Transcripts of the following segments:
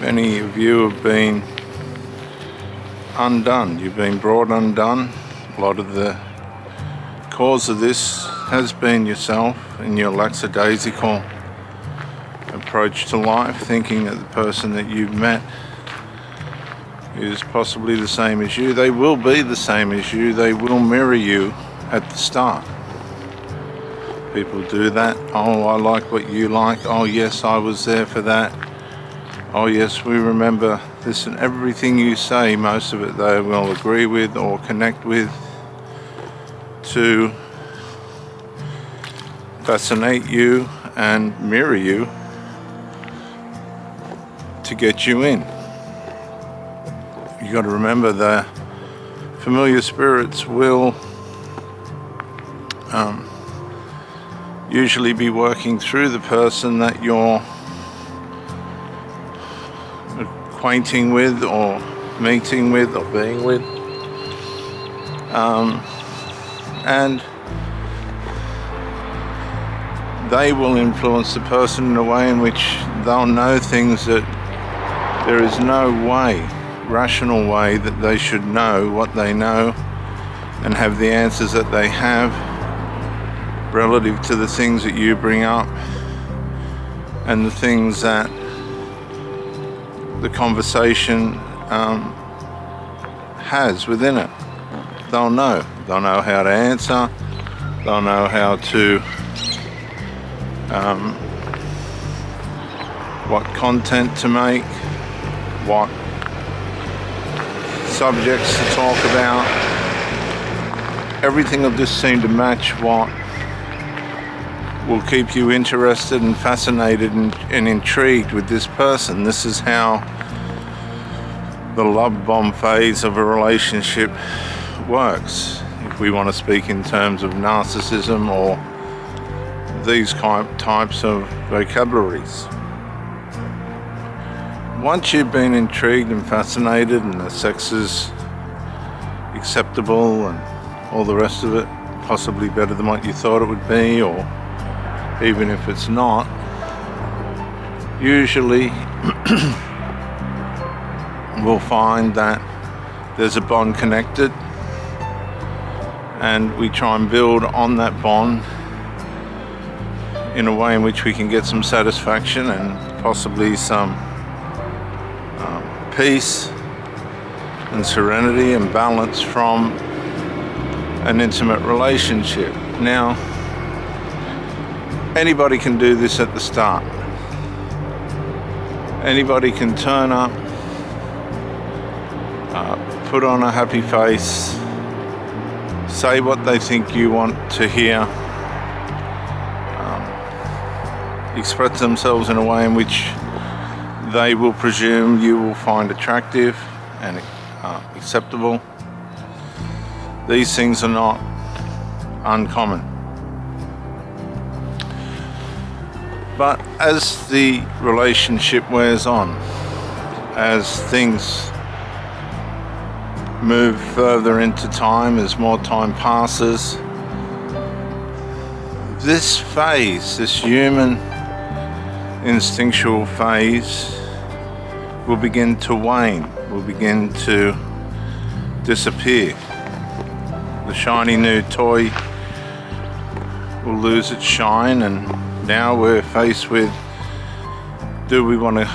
Many of you have been undone. You've been brought undone. A lot of the cause of this has been yourself and your lackadaisical approach to life, thinking that the person that you've met is possibly the same as you. They will be the same as you. They will mirror you at the start. People do that. Oh, I like what you like. Oh, yes, I was there for that. Oh, yes, we remember this, and everything you say, most of it they will agree with or connect with to fascinate you and mirror you to get you in. You got to remember the familiar spirits will usually be working through the person that you're acquainting with or meeting with or being with, and they will influence the person in a way in which they'll know things that there is no way, rational way, that they should know what they know and have the answers that they have relative to the things that you bring up and the things that the conversation has within it. They'll know. They'll know how to answer. They'll know how to what content to make, what subjects to talk about. Everything will just seem to match what will keep you interested and fascinated and intrigued with this person. This is how the love bomb phase of a relationship works, if we want to speak in terms of narcissism or these types of vocabularies. Once you've been intrigued and fascinated and the sex is acceptable and all the rest of it, possibly better than what you thought it would be, or even if it's not, usually we'll find that there's a bond connected, and we try and build on that bond in a way in which we can get some satisfaction and possibly some peace and serenity and balance from an intimate relationship. Now, anybody can do this at the start. Anybody can turn up, put on a happy face, say what they think you want to hear, express themselves in a way in which they will presume you will find attractive and acceptable. These things are not uncommon. But as the relationship wears on, as things move further into time, as more time passes, this phase, this human instinctual phase, will begin to wane, will begin to disappear. The shiny new toy will lose its shine, and now we're faced with, do we want to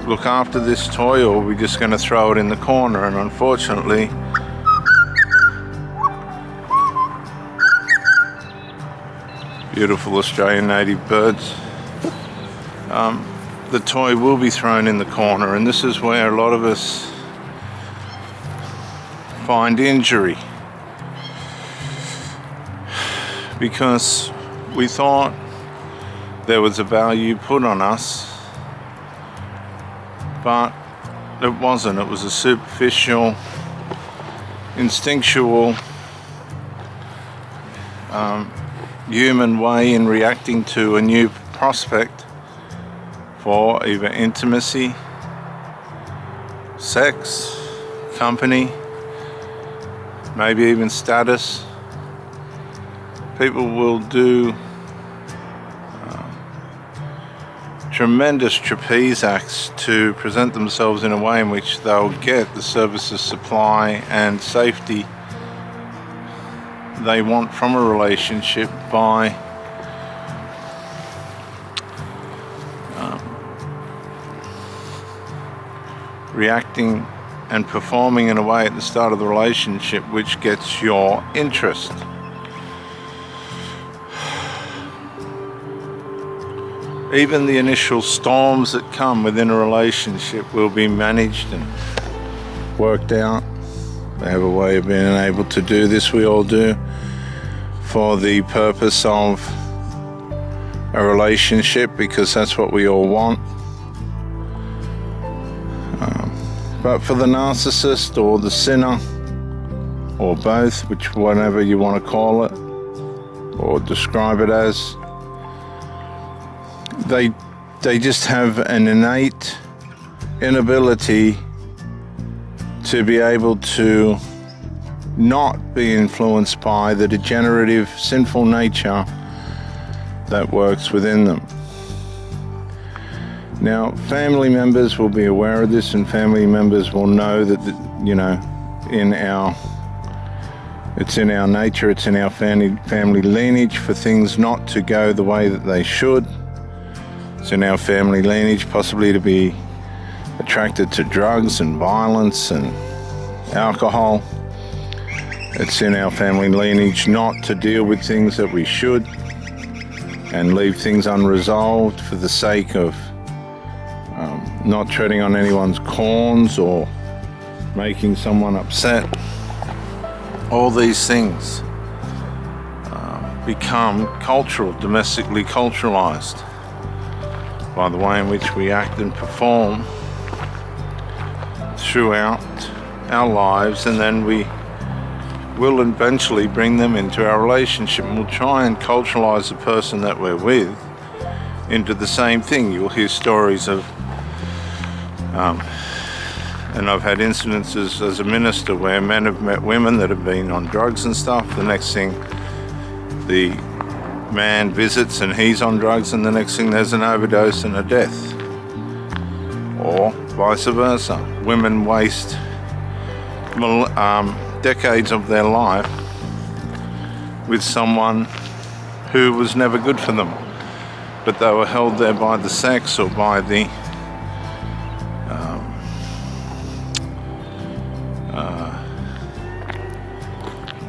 look after this toy, or are we just going to throw it in the corner? And unfortunately, beautiful Australian native birds, the toy will be thrown in the corner, and this is where a lot of us find injury, because we thought there was a value put on us, but it wasn't. It was a superficial, instinctual, human way in reacting to a new prospect for either intimacy, sex, company, maybe even status. People will do tremendous trapeze acts to present themselves in a way in which they'll get the services, supply and safety they want from a relationship by reacting and performing in a way at the start of the relationship which gets your interest. Even the initial storms that come within a relationship will be managed and worked out. They have a way of being able to do this, we all do, for the purpose of a relationship, because that's what we all want. But for the narcissist or the sinner, or both, whatever you want to call it, or describe it as, they just have an innate inability to be able to not be influenced by the degenerative, sinful nature that works within them. Now, family members will be aware of this, and family members will know that, it's in our nature, it's in our family lineage for things not to go the way that they should. It's in our family lineage possibly to be attracted to drugs and violence and alcohol. It's in our family lineage not to deal with things that we should and leave things unresolved for the sake of not treading on anyone's corns or making someone upset. All these things become cultural, domestically culturalized by the way in which we act and perform throughout our lives, and then we will eventually bring them into our relationship, and we'll try and culturalize the person that we're with into the same thing. You'll hear stories of and I've had incidences as a minister where men have met women that have been on drugs and stuff. The next thing, the man visits and he's on drugs, and the next thing there's an overdose and a death. Or vice versa. Women waste decades of their life with someone who was never good for them, but they were held there by the sex or by the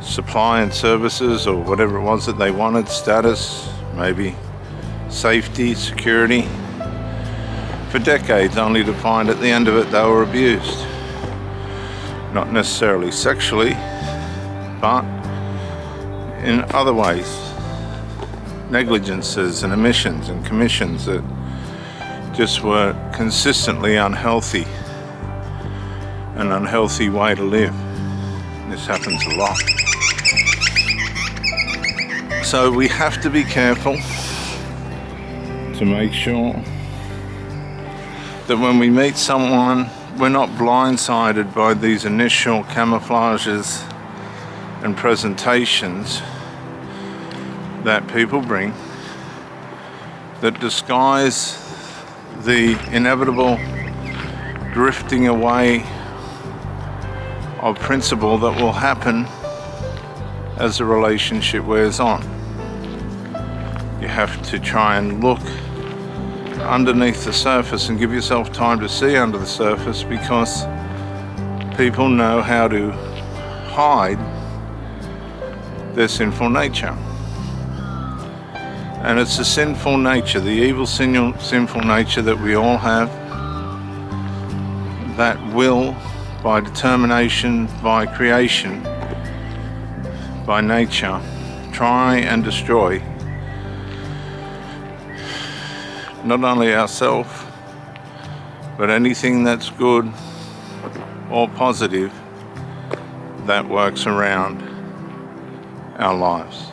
supply and services or whatever it was that they wanted, status, maybe safety, security, for decades, only to find at the end of it they were abused. Not necessarily sexually, but in other ways. Negligences and omissions and commissions that just were consistently unhealthy, an unhealthy way to live. This happens a lot. So we have to be careful to make sure that when we meet someone, we're not blindsided by these initial camouflages and presentations that people bring that disguise the inevitable drifting away of principle that will happen as the relationship wears on. You have to try and look underneath the surface and give yourself time to see under the surface, because people know how to hide their sinful nature. And it's the sinful nature, the evil sinful nature that we all have, that will, by determination, by creation, by nature, try and destroy not only ourselves, but anything that's good or positive that works around our lives.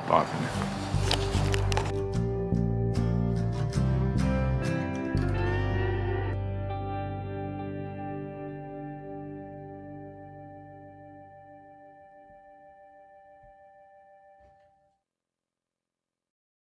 Bye for now.